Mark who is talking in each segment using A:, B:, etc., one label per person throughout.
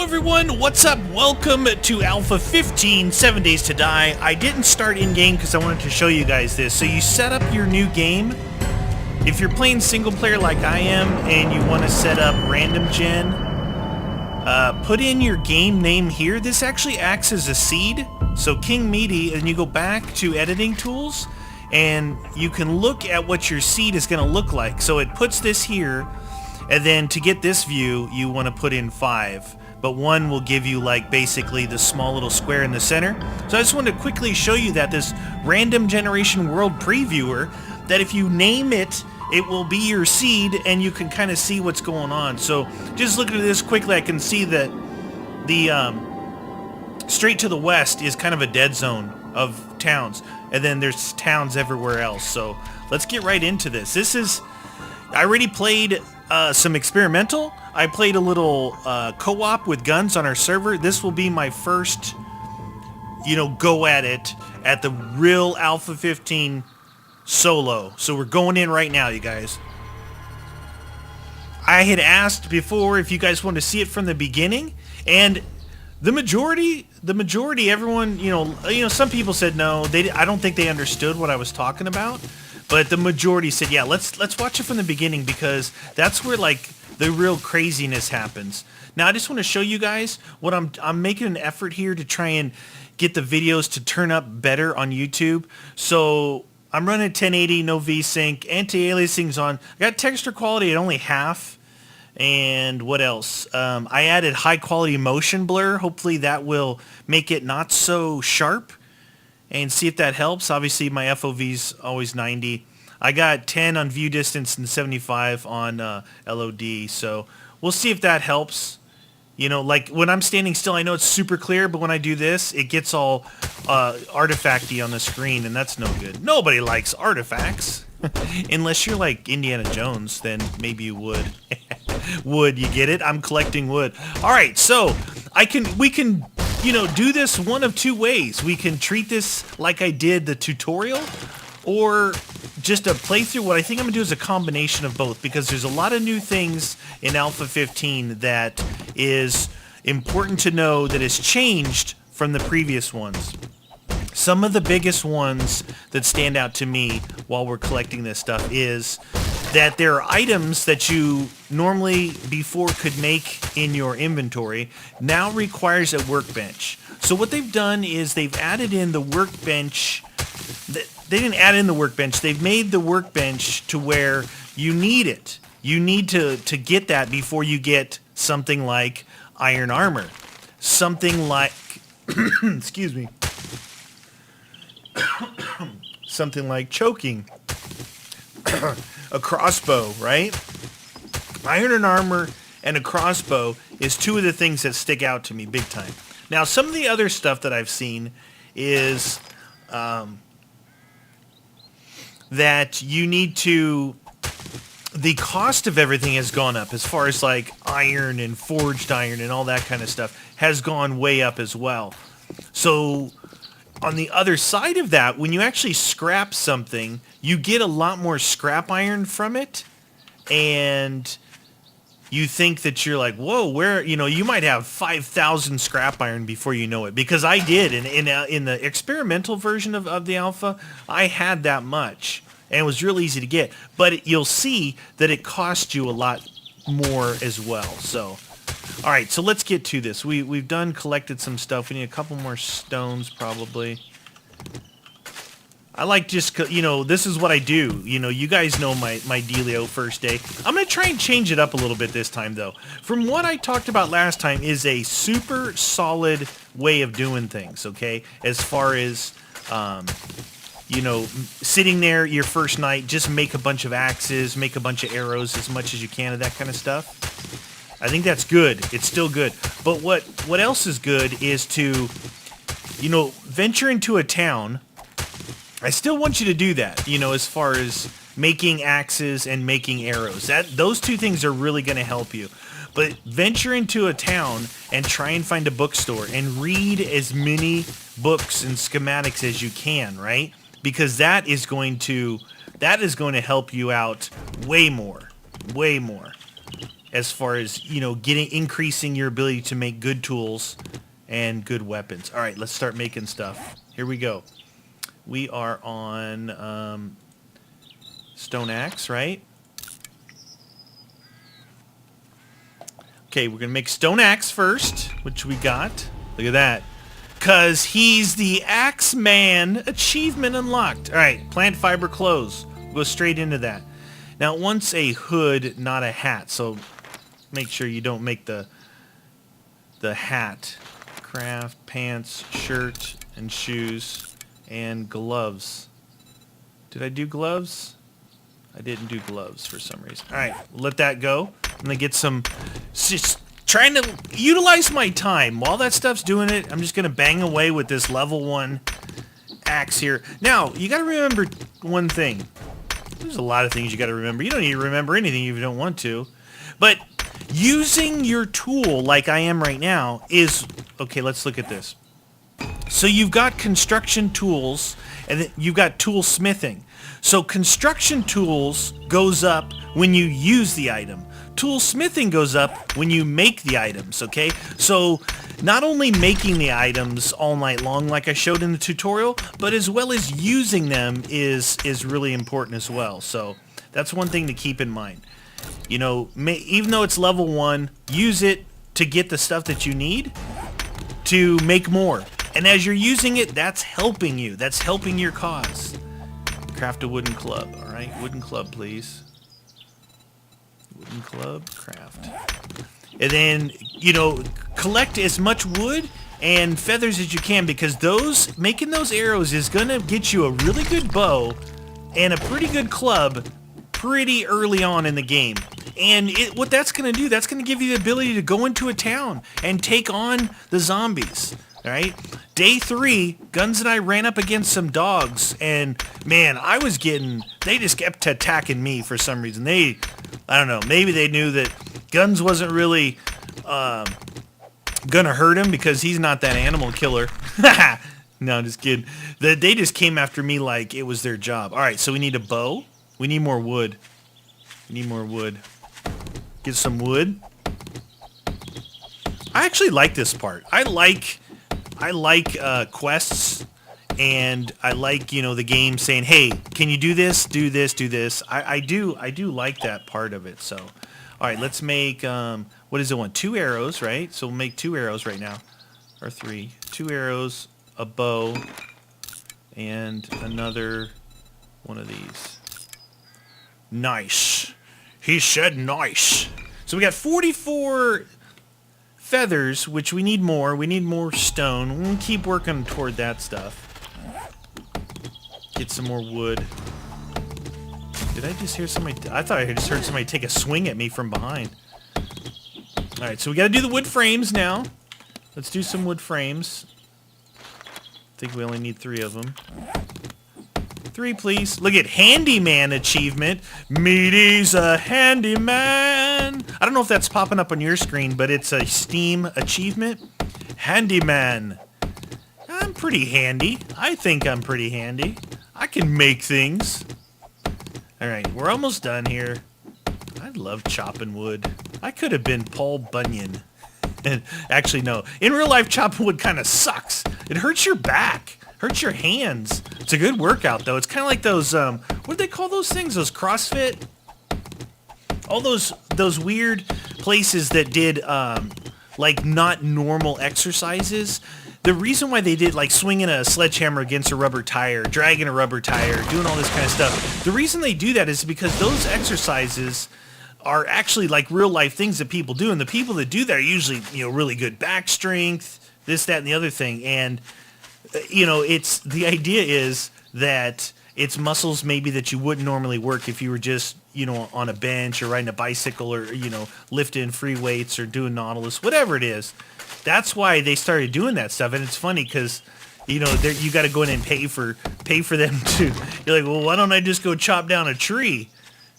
A: everyone, what's up? Welcome to Alpha 15, 7 Days to Die. I didn't start in-game because I wanted to show you guys this. So you set up your new game. If you're playing single player like I am and you want to set up random gen, put in your game name here. This actually acts as a seed. So King Meaty, and you go back to editing tools and you can look at what your seed is going to look like. So it puts this here, and then to get this view, you want to put in 5. But 1 will give you like basically the small little square in the center. So I just wanted to quickly show you that this random generation world previewer, that if you name it, it will be your seed and you can kind of see what's going on. So just looking at this quickly, I can see that the straight to the west is kind of a dead zone of towns, and then there's towns everywhere else. So let's get right into this. I already played some experimental. I played a little co-op with guns on our server. This will be my first, go at it at the real Alpha 15 solo. So we're going in right now, you guys. I had asked before if you guys wanted to see it from the beginning, and the majority, everyone, some people said no. I don't think they understood what I was talking about. But the majority said, yeah, let's watch it from the beginning, because that's where like the real craziness happens. Now I just want to show you guys what I'm making an effort here to try and get the videos to turn up better on YouTube. So I'm running 1080, no VSync, anti-aliasing's on. I got texture quality at only half. And what else? I added high quality motion blur. Hopefully that will make it not so sharp. And see if that helps. Obviously, my FOV's always 90. I got 10 on view distance and 75 on LOD. So we'll see if that helps. Like when I'm standing still, I know it's super clear, but when I do this, it gets all artifacty on the screen, and that's no good. Nobody likes artifacts. Unless you're like Indiana Jones, then maybe you would. Wood, you get it? I'm collecting wood. All right, so we can do this one of two ways. We can treat this like I did the tutorial, or just a playthrough. What I think I'm going to do is a combination of both, because there's a lot of new things in Alpha 15 that is important to know that has changed from the previous ones. Some of the biggest ones that stand out to me while we're collecting this stuff is that there are items that you normally before could make in your inventory now requires a workbench. So what they've done is they've added in the workbench. They didn't add in the workbench. They've made the workbench to where you need it. You need to get that before you get something like iron armor. Something like, excuse me, something like choking. A crossbow, right? Iron and armor and a crossbow is two of the things that stick out to me big time. Now, some of the other stuff that I've seen is that you need to... The cost of everything has gone up, as far as like iron and forged iron and all that kind of stuff has gone way up as well. So on the other side of that, when you actually scrap something, you get a lot more scrap iron from it, and you think that you're like, whoa, where, you might have 5,000 scrap iron before you know it, because I did, in the experimental version of the alpha, I had that much, and it was real easy to get, but you'll see that it costs you a lot more as well. So all right, so let's get to this. We've collected some stuff. We need a couple more stones, probably. I like just, this is what I do. You guys know my dealio first day. I'm going to try and change it up a little bit this time, though. From what I talked about last time is a super solid way of doing things, okay? As far as, sitting there your first night, just make a bunch of axes, make a bunch of arrows, as much as you can of that kind of stuff. I think that's good. It's still good. But what else is good is to, venture into a town. I still want you to do that, as far as making axes and making arrows. Those two things are really going to help you. But venture into a town and try and find a bookstore and read as many books and schematics as you can, right? Because that is going to help you out way more. Way more. as far as, you know, increasing your ability to make good tools and good weapons. All right, let's start making stuff. Here we go. We are on stone axe, right? Okay, we're going to make stone axe first, which we got. Look at that. Because he's the axe man. Achievement unlocked. All right, plant fiber clothes. We'll go straight into that. Now, it wants a hood, not a hat, so make sure you don't make the hat. Craft, pants, shirt, and shoes, and gloves. Did I do gloves? I didn't do gloves for some reason. All right, we'll let that go. I'm going to get some... Just trying to utilize my time. While that stuff's doing it, I'm just going to bang away with this level 1 axe here. Now, you got to remember one thing. There's a lot of things you got to remember. You don't need to remember anything if you don't want to. But using your tool like I am right now is... Okay, let's look at this. So you've got construction tools, and then you've got tool smithing. So construction tools goes up when you use the item. Tool smithing goes up when you make the items, okay? So not only making the items all night long like I showed in the tutorial, but as well as using them is really important as well. So that's one thing to keep in mind. You know, even though it's level 1, use it to get the stuff that you need to make more. And as you're using it, that's helping you. That's helping your cause. Craft a wooden club. All right, wooden club, please. Wooden club, craft. And then, you know, collect as much wood and feathers as you can, because making those arrows is going to get you a really good bow and a pretty good club pretty early on in the game. And what that's going to do, that's going to give you the ability to go into a town and take on the zombies. All right? Day 3, Guns and I ran up against some dogs, and man, they just kept attacking me for some reason. I don't know, maybe they knew that Guns wasn't really gonna hurt him because he's not that animal killer. No, just kidding. They just came after me like it was their job. All right, so we need a bow. We need more wood. Get some wood. I actually like this part. I like quests, and I like, you know, the game saying, hey, can you do this, do this, do this. I do like that part of it. So, all right, let's make, what does it want? 2 arrows, right? So we'll make 2 arrows right now, or 3. 2 arrows, a bow, and another one of these. Nice. He said nice. So we got 44 feathers, which we need more. We need more stone. We'll keep working toward that stuff. Get some more wood. Did I just hear somebody? I thought I just heard somebody take a swing at me from behind. Alright, so we gotta do the wood frames now. Let's do some wood frames. I think we only need 3 of them. 3, please. Look at handyman achievement. Meaty's a handyman. I don't know if that's popping up on your screen, but it's a Steam achievement. Handyman. I'm pretty handy. I think I'm pretty handy. I can make things. All right, we're almost done here. I love chopping wood. I could have been Paul Bunyan. Actually, no. In real life, chopping wood kind of sucks. It hurts your back. Hurts your hands. It's a good workout, though. It's kind of like those, what do they call those things? Those CrossFit? All those weird places that did, like, not normal exercises. The reason why they did, like, swinging a sledgehammer against a rubber tire, dragging a rubber tire, doing all this kind of stuff, the reason they do that is because those exercises are actually, like, real-life things that people do, and the people that do that are usually, you know, really good back strength, this, that, and the other thing, and... You know, the idea is that it's muscles maybe that you wouldn't normally work if you were just, you know, on a bench or riding a bicycle or, you know, lifting free weights or doing Nautilus, whatever it is. That's why they started doing that stuff. And it's funny because, you know, you got to go in and pay for them to. You're like, well, why don't I just go chop down a tree?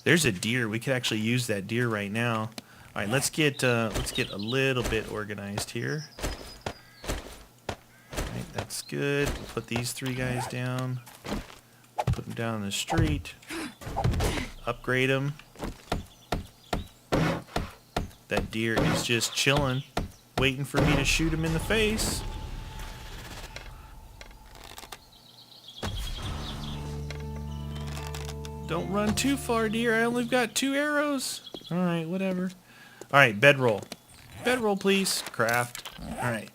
A: There's a deer. We could actually use that deer right now. All right, let's get a little bit organized here. That's good. We'll put these 3 guys down. Put them down in the street. Upgrade them. That deer is just chilling, waiting for me to shoot him in the face. Don't run too far, deer. I only got 2 arrows. Alright, whatever. Alright, bedroll. Bedroll, please. Craft. Alright.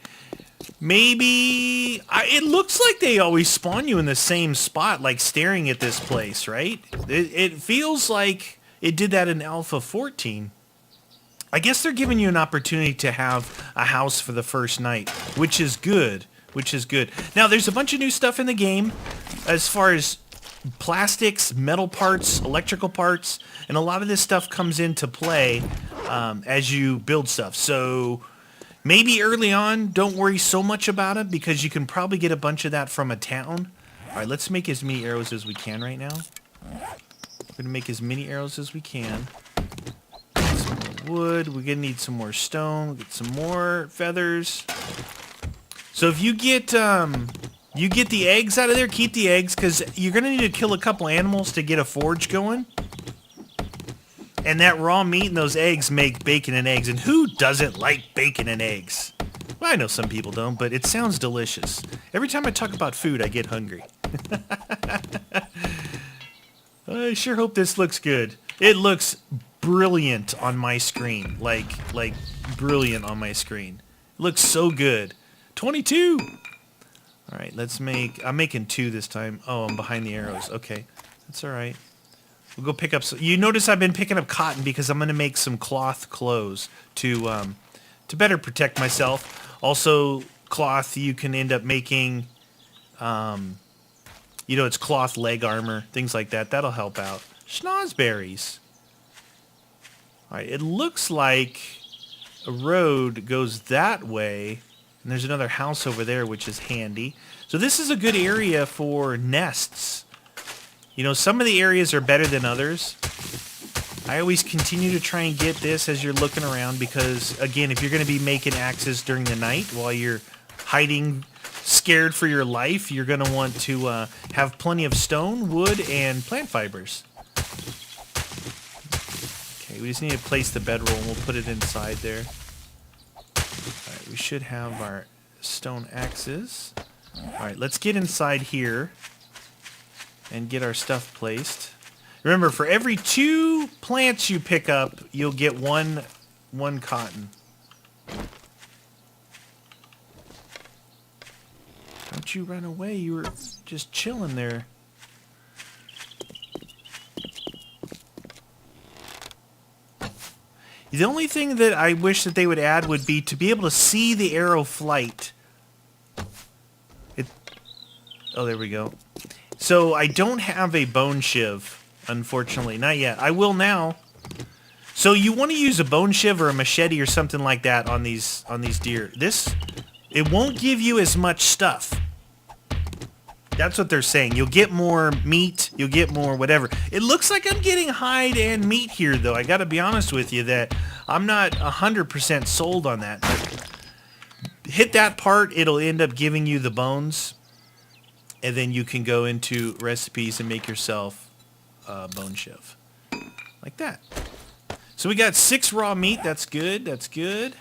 A: Maybe... it looks like they always spawn you in the same spot, like staring at this place, right? It feels like it did that in Alpha 14. I guess they're giving you an opportunity to have a house for the first night, which is good. Which is good. Now, there's a bunch of new stuff in the game as far as plastics, metal parts, electrical parts, and a lot of this stuff comes into play as you build stuff. So maybe early on, don't worry so much about it because you can probably get a bunch of that from a town. All right, let's make as many arrows as we can right now. We're going to make as many arrows as we can. Some more wood. We're going to need some more stone. We'll get some more feathers. So if you get the eggs out of there, keep the eggs, because you're going to need to kill a couple animals to get a forge going. And that raw meat and those eggs make bacon and eggs. And who doesn't like bacon and eggs? Well, I know some people don't, but it sounds delicious. Every time I talk about food, I get hungry. I sure hope this looks good. It looks brilliant on my screen. Like brilliant on my screen. It looks so good. 22! Alright, let's make... I'm making 2 this time. Oh, I'm behind the arrows. Okay, that's alright. We'll go pick up... You notice I've been picking up cotton because I'm going to make some cloth clothes to better protect myself. Also, cloth you can end up making... it's cloth leg armor, things like that. That'll help out. Schnozberries. Alright, it looks like a road goes that way... And there's another house over there, which is handy. So this is a good area for nests. You know, some of the areas are better than others. I always continue to try and get this as you're looking around because, again, if you're going to be making axes during the night while you're hiding, scared for your life, you're going to want to have plenty of stone, wood, and plant fibers. Okay, we just need to place the bedroll and we'll put it inside there. Alright, we should have our stone axes. Alright, let's get inside here and get our stuff placed. Remember, for every 2 plants you pick up, you'll get one cotton. Don't you run away, you were just chilling there. The only thing that I wish that they would add would be to be able to see the arrow flight. Oh, there we go. So I don't have a bone shiv, unfortunately. Not yet. I will now. So you want to use a bone shiv or a machete or something like that on these deer. It won't give you as much stuff. That's what they're saying. You'll get more meat. You'll get more whatever. It looks like I'm getting hide and meat here, though. I got to be honest with you that I'm not 100% sold on that. But hit that part, it'll end up giving you the bones. And then you can go into recipes and make yourself a bone shiv. Like that. So we got 6 raw meat. That's good. That's good.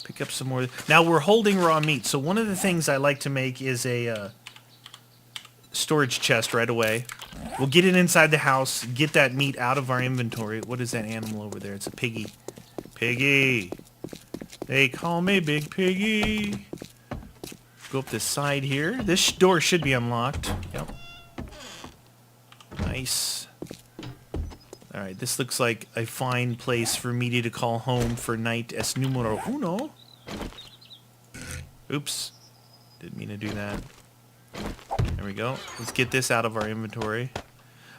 A: Pick up some more. Now we're holding raw meat. So one of the things I like to make is a... storage chest right away. We'll get it inside the house, get that meat out of our inventory. What is that animal over there? It's a piggy. Piggy! They call me Big Piggy. Go up this side here. This door should be unlocked. Yep. Nice. Alright, this looks like a fine place for me to call home for night es numero uno. Oops. Didn't mean to do that. There we go. Let's get this out of our inventory.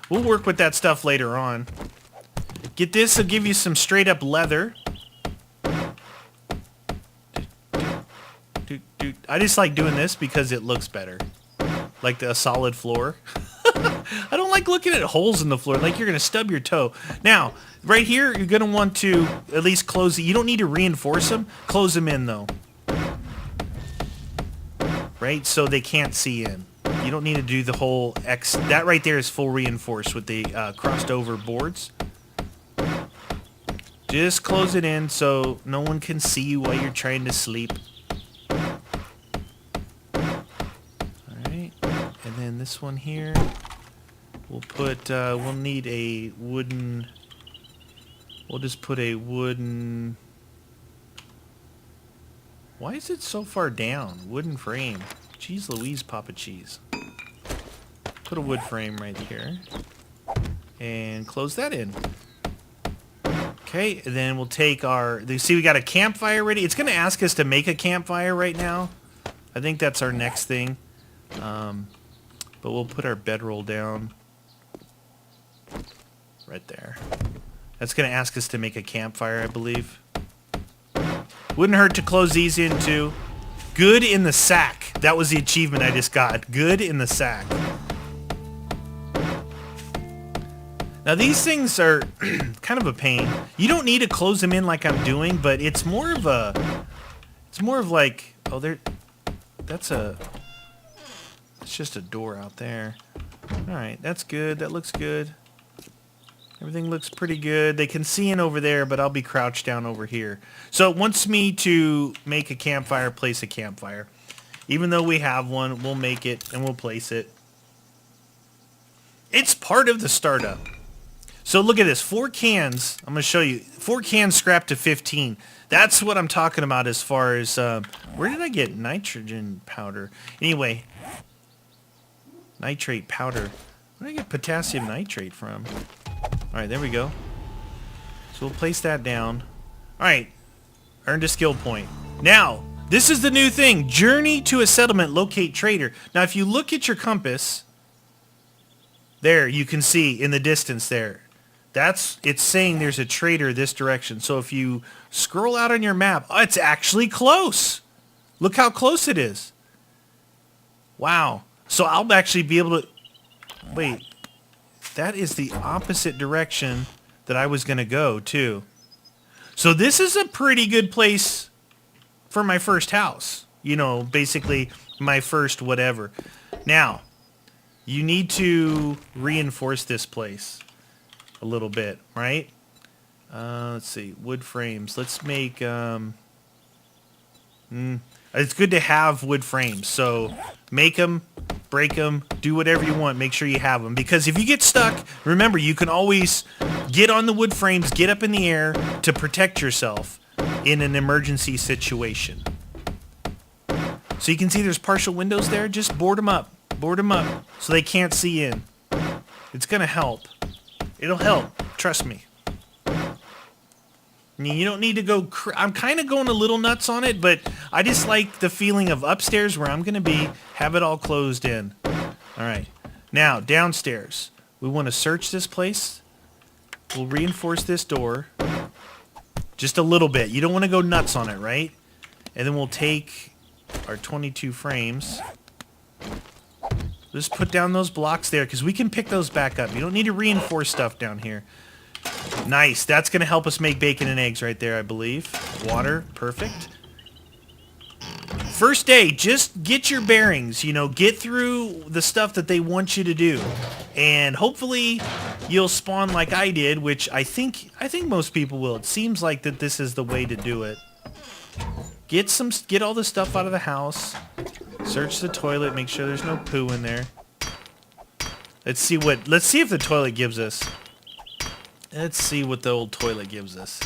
A: We'll work with that stuff later on. Get this, it'll give you some straight up leather. I just like doing this because it looks better. Like a solid floor. I don't like looking at holes in the floor like you're going to stub your toe. Now, right here, you're going to want to at least close it. You don't need to reinforce them. Close them in, though. Right? So they can't see in. You don't need to do the whole X. That right there is full reinforced with the crossed over boards. Just close it in so no one can see you while you're trying to sleep. Alright, and then this one here, we'll put, we'll need a wooden, we'll just put a wooden, why is it so far down? Wooden frame. Jeez Louise, Papa Cheese. Put a wood frame right here. And close that in. Okay, and then we'll take our... You see we got a campfire ready. It's going to ask us to make a campfire right now. I think that's our next thing. But we'll put our bedroll down. Right there. That's going to ask us to make a campfire, I believe. Wouldn't hurt to close these in too. Good in the sack. That was the achievement I just got. Good in the sack. Now these things are kind of a pain. You don't need to close them in like I'm doing, but it's more of a... It's more of like... Oh, there... That's a... It's just a door out there. Alright, that's good. That looks good. Everything looks pretty good. They can see in over there, but I'll be crouched down over here. So it wants me to make a campfire, place a campfire. Even though we have one, we'll make it and we'll place it. It's part of the startup. So look at this. 4 cans. I'm going to show you. 4 cans scrapped to 15. That's what I'm talking about as far as... where did I get nitrogen powder? Anyway. Nitrate powder. Where did I get potassium nitrate from? Alright, there we go. So we'll place that down. Alright. Earned a skill point. Now, this is the new thing. Journey to a settlement, locate trader. Now, if you look at your compass, there, you can see in the distance there. It's saying there's a trader this direction. So if you scroll out on your map, oh, it's actually close. Look how close it is. Wow. So I'll actually be able to... Wait. That is the opposite direction that I was going to go, too. So this is a pretty good place for my first house. You know, basically my first whatever. Now, you need to reinforce this place a little bit, right? Let's see. Wood frames. Let's make... It's good to have wood frames. So make them, break them, do whatever you want. Make sure you have them. Because if you get stuck, remember, you can always get on the wood frames, get up in the air to protect yourself in an emergency situation. So you can see there's partial windows there. Just board them up. Board them up so they can't see in. It's going to help. It'll help. Trust me. You don't need to go... I'm kind of going a little nuts on it, but I just like the feeling of upstairs where I'm going to be, have it all closed in. All right. Now, downstairs. We want to search this place. We'll reinforce this door. Just a little bit. You don't want to go nuts on it, right? And then we'll take our 22 frames. Just put down those blocks there, because we can pick those back up. You don't need to reinforce stuff down here. Nice. That's going to help us make bacon and eggs right there, I believe. Water. Perfect. First day, just get your bearings. You know, get through the stuff that they want you to do. And hopefully you'll spawn like I did, which I think most people will. It seems like that this is the way to do it. Get all the stuff out of the house. Search the toilet. Make sure there's no poo in there. Let's see if the toilet gives us. Let's see what the old toilet gives us.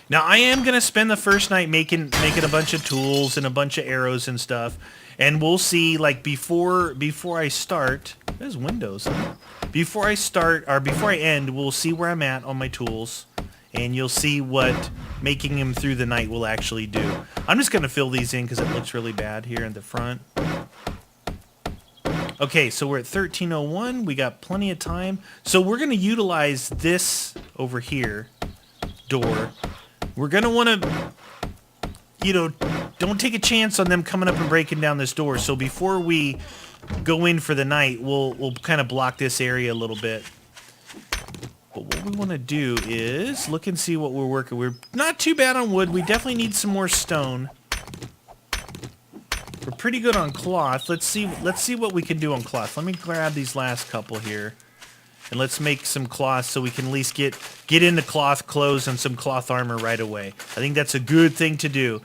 A: Now, I am going to spend the first night making a bunch of tools and a bunch of arrows and stuff. And we'll see, like, before I start... There's windows, huh? Before I end, we'll see where I'm at on my tools. And you'll see what making them through the night will actually do. I'm just going to fill these in because it looks really bad here in the front. Okay, so we're at 13:01. We got plenty of time. So we're going to utilize this over here door. We're going to want to, you know, don't take a chance on them coming up and breaking down this door. So before we go in for the night, we'll kind of block this area a little bit. But what we want to do is look and see what we're working. We're not too bad on wood. We definitely need some more stone. We're pretty good on cloth. Let's see what we can do on cloth. Let me grab these last couple here. And let's make some cloth so we can at least get into cloth clothes and some cloth armor right away. I think that's a good thing to do.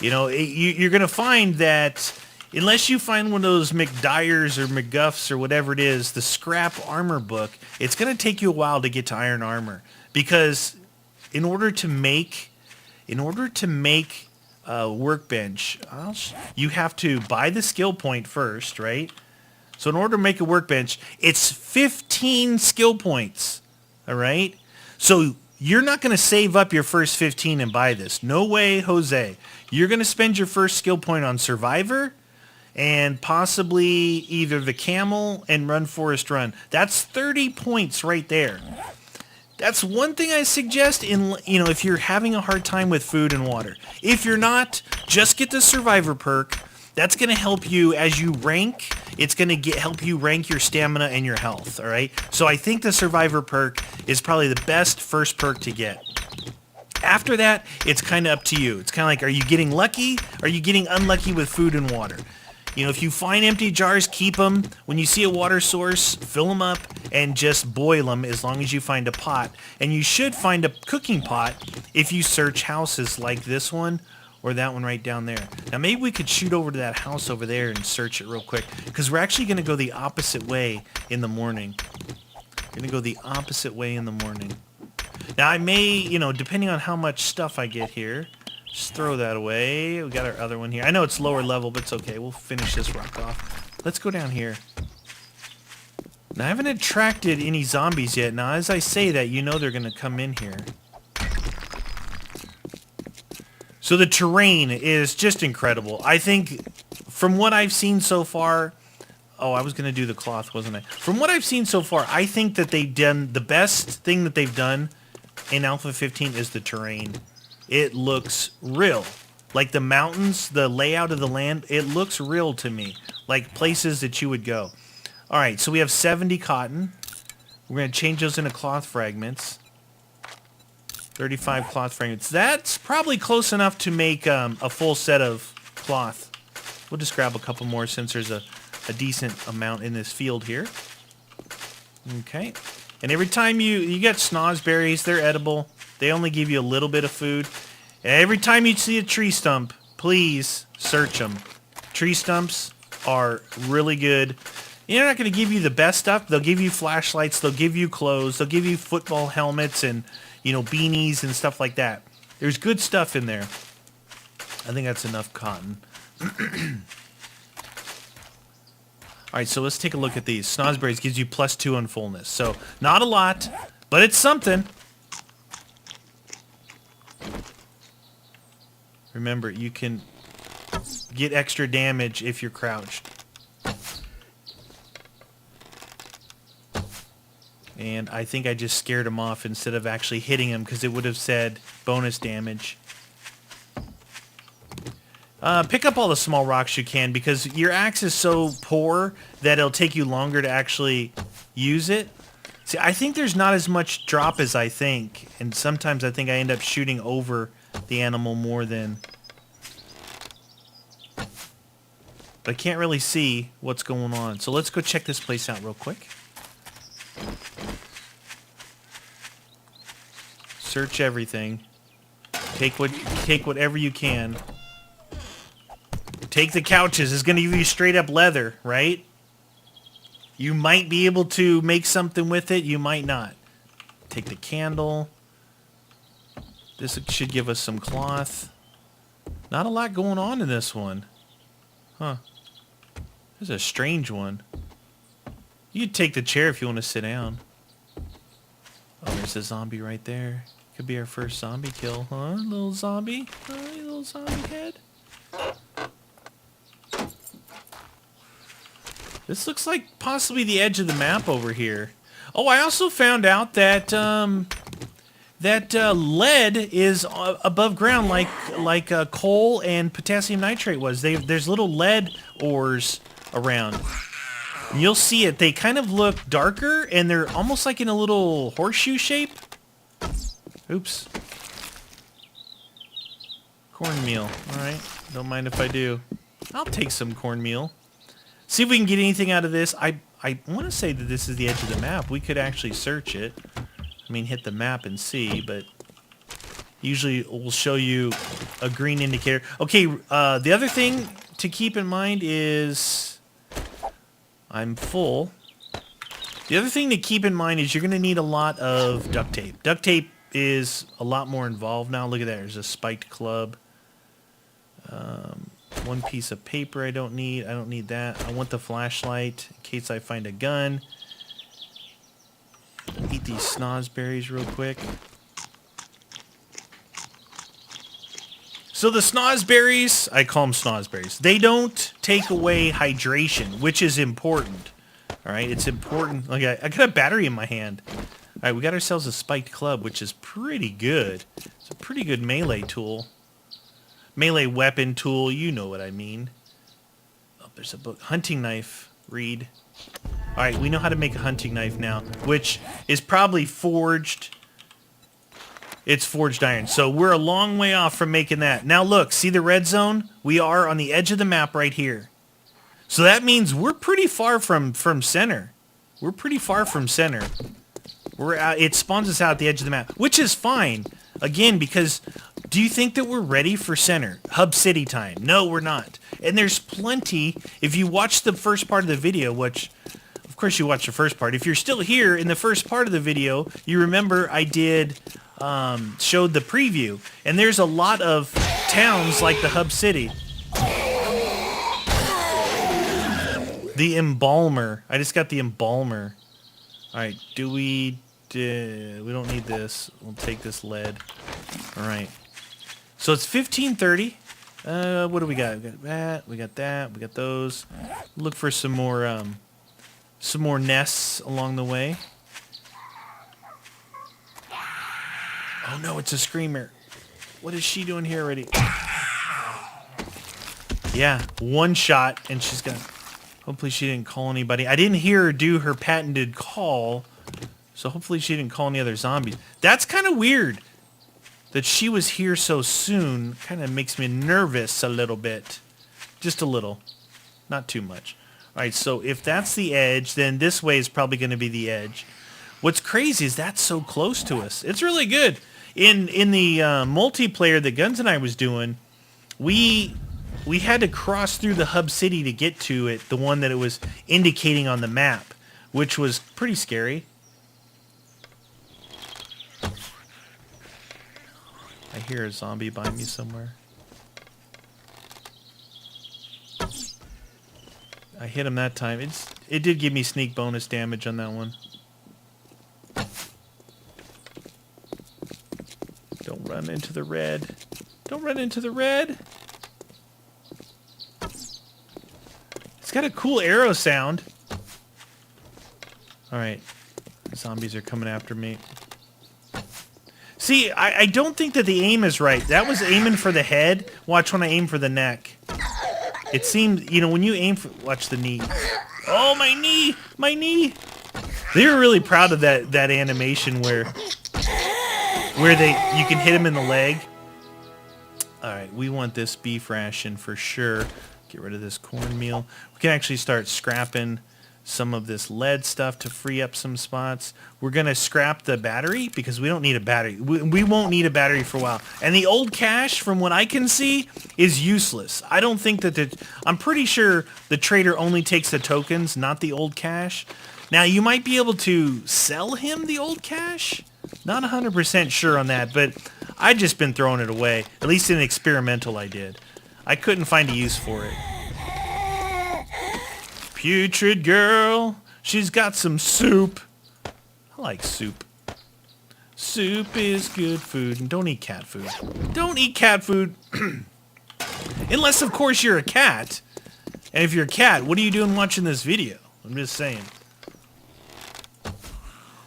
A: You know, you're going to find that unless you find one of those McDyers or McGuffs or whatever it is, the scrap armor book, it's going to take you a while to get to iron armor. Because in order to make a workbench, you have to buy the skill point first, right? So in order to make a workbench, it's 15 skill points, all right? So you're not going to save up your first 15 and buy this. No way, Jose. You're going to spend your first skill point on Survivor and possibly either the Camel and Run Forest Run. That's 30 points right there. That's one thing I suggest if you're having a hard time with food and water. If you're not, just get the Survivor perk. That's going to help you as you rank. It's going to help you rank your stamina and your health, all right? So I think the Survivor perk is probably the best first perk to get. After that, it's kind of up to you. It's kind of like, are you getting lucky? Are you getting unlucky with food and water? You know, if you find empty jars, keep them. When you see a water source, fill them up and just boil them as long as you find a pot. And you should find a cooking pot if you search houses like this one or that one right down there. Now maybe we could shoot over to that house over there and search it real quick, because we're actually going to go the opposite way in the morning. We're going to go the opposite way in the morning. Now I may, depending on how much stuff I get here, just throw that away. We got our other one here. I know it's lower level, but it's okay. We'll finish this rock off. Let's go down here. Now I haven't attracted any zombies yet. Now as I say that, they're going to come in here. So the terrain is just incredible. I think from what I've seen so far... Oh, I was going to do the cloth, wasn't I? From what I've seen so far, I think that they've done... The best thing that they've done in Alpha 15 is the terrain. It looks real. Like the mountains, the layout of the land, it looks real to me. Like places that you would go. Alright, so we have 70 cotton. We're going to change those into cloth fragments. 35 cloth fragments. That's probably close enough to make a full set of cloth. We'll just grab a couple more since there's a decent amount in this field here. Okay. And every time you get snozberries, they're edible. They only give you a little bit of food. And every time you see a tree stump, please search them. Tree stumps are really good. They're not going to give you the best stuff. They'll give you flashlights. They'll give you clothes. They'll give you football helmets and beanies and stuff like that. There's good stuff in there. I think that's enough cotton. Alright, so let's take a look at these. Snozberries gives you +2 on fullness. So, not a lot, but it's something. Remember, you can get extra damage if you're crouched. And I think I just scared him off instead of actually hitting him, because it would have said bonus damage. Pick up all the small rocks you can, because your axe is so poor that it'll take you longer to actually use it. See, I think there's not as much drop as I think, and sometimes I think I end up shooting over the animal more than... But I can't really see what's going on. So let's go check this place out real quick. Search everything. Take whatever you can. Take the couches. It's going to give you straight up leather, right? You might be able to make something with it. You might not. Take the candle. This should give us some cloth. Not a lot going on in this one. Huh. This is a strange one. You could take the chair if you want to sit down. Oh, there's a zombie right there. Could be our first zombie kill, huh? Little zombie? Huh? Little zombie head? This looks like possibly the edge of the map over here. Oh, I also found out that lead is above ground like coal and potassium nitrate was. There's little lead ores around. And you'll see it. They kind of look darker, and they're almost like in a little horseshoe shape. Oops. Cornmeal. Alright. Don't mind if I do. I'll take some cornmeal. See if we can get anything out of this. I I want to say that this is the edge of the map. We could actually search it. I mean, hit the map and see, but usually it will show you a green indicator. Okay, the other thing to keep in mind is I'm full. The other thing to keep in mind is you're going to need a lot of duct tape. Duct tape is a lot more involved now. Look at that. There's a spiked club. One piece of paper I don't need. I don't need that. I want the flashlight in case I find a gun. Eat these snozberries real quick. So the snozberries, I call them snozberries. They don't take away hydration, which is important. All right, it's important. Look, I got a battery in my hand. All right, we got ourselves a spiked club, which is pretty good. It's a pretty good melee tool. Melee weapon tool, you know what I mean. Oh, there's a book. Hunting knife. Read. All right, we know how to make a hunting knife now, which is probably forged. It's forged iron. So we're a long way off from making that. Now look, see the red zone? We are on the edge of the map right here. So that means we're pretty far from center. We're pretty far from center. It spawns us out at the edge of the map, which is fine. Again, because do you think that we're ready for center? Hub City time. No, we're not. And there's plenty. If you watch the first part of the video, which, of course you watch the first part. If you're still here in the first part of the video, you remember I did showed the preview. And there's a lot of towns like the Hub City. The embalmer. I just got the embalmer. All right, we don't need this. We'll take this lead. All right. So it's 15:30. What do we got? We got that. We got that. We got those. Look for some more nests along the way. Oh no, it's a screamer. What is she doing here already? Yeah, one shot and she's gone. Hopefully she didn't call anybody. I didn't hear her do her patented call, so hopefully she didn't call any other zombies. That's kind of weird that she was here so soon. Kind of makes me nervous a little bit. Just a little. Not too much. All right, so if that's the edge, then this way is probably going to be the edge. What's crazy is that's so close to us. It's really good. In the multiplayer that Guns and I was doing, we had to cross through the Hub City to get to it, the one that it was indicating on the map, which was pretty scary. I hear a zombie by me somewhere. I hit him that time. It did give me sneak bonus damage on that one. Don't run into the red. Don't run into the red. It's got a cool arrow sound. Alright. Zombies are coming after me. See, I don't think that the aim is right. That was aiming for the head. Watch when I aim for the neck. It seemed, you know, when you aim for... Watch the knee. Oh, my knee! My knee! They were really proud of that animation where you can hit him in the leg. Alright, we want this beef ration for sure. Get rid of this cornmeal. We can actually start scrapping some of this lead stuff to free up some spots. We're going to scrap the battery because we don't need a battery. We won't need a battery for a while. And the old cache, from what I can see, is useless. I don't think that I'm pretty sure the trader only takes the tokens, not the old cache. Now, you might be able to sell him the old cache. Not 100% sure on that, but I've just been throwing it away. At least in experimental I did. I couldn't find a use for it. Putrid girl. She's got some soup. I like soup. Soup is good food. And don't eat cat food. Don't eat cat food. Unless, of course, you're a cat. And if you're a cat, what are you doing watching this video? I'm just saying.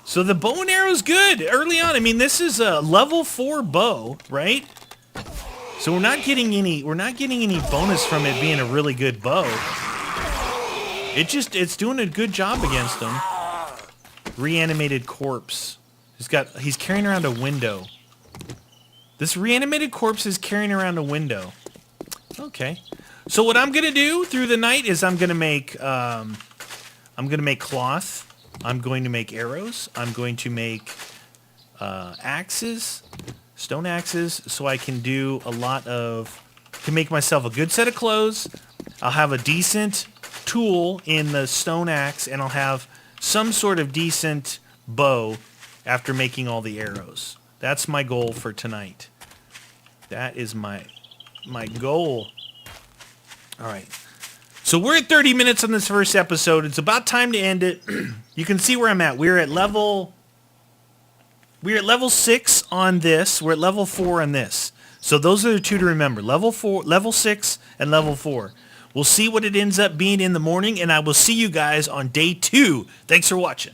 A: So the bow and arrow's good early on. I mean, this is a level 4 bow, right? So we're not getting any bonus from it being a really good bow. It's doing a good job against them. Reanimated corpse. He's carrying around a window. This reanimated corpse is carrying around a window. Okay. So what I'm gonna do through the night is I'm gonna I'm going to make cloth. I'm going to make arrows. I'm going to make axes, stone axes, so I can do a lot of, can make myself a good set of clothes. I'll have a decent tool in the stone axe, and I'll have some sort of decent bow after making all the arrows. That's my goal for tonight. That is my goal. All right. So we're at 30 minutes on this first episode. It's about time to end it. You can see where I'm at. We're at level 6 on this. We're at level 4 on this. So those are the two to remember. Level 6, and level 4. We'll see what it ends up being in the morning, and I will see you guys on day 2. Thanks for watching.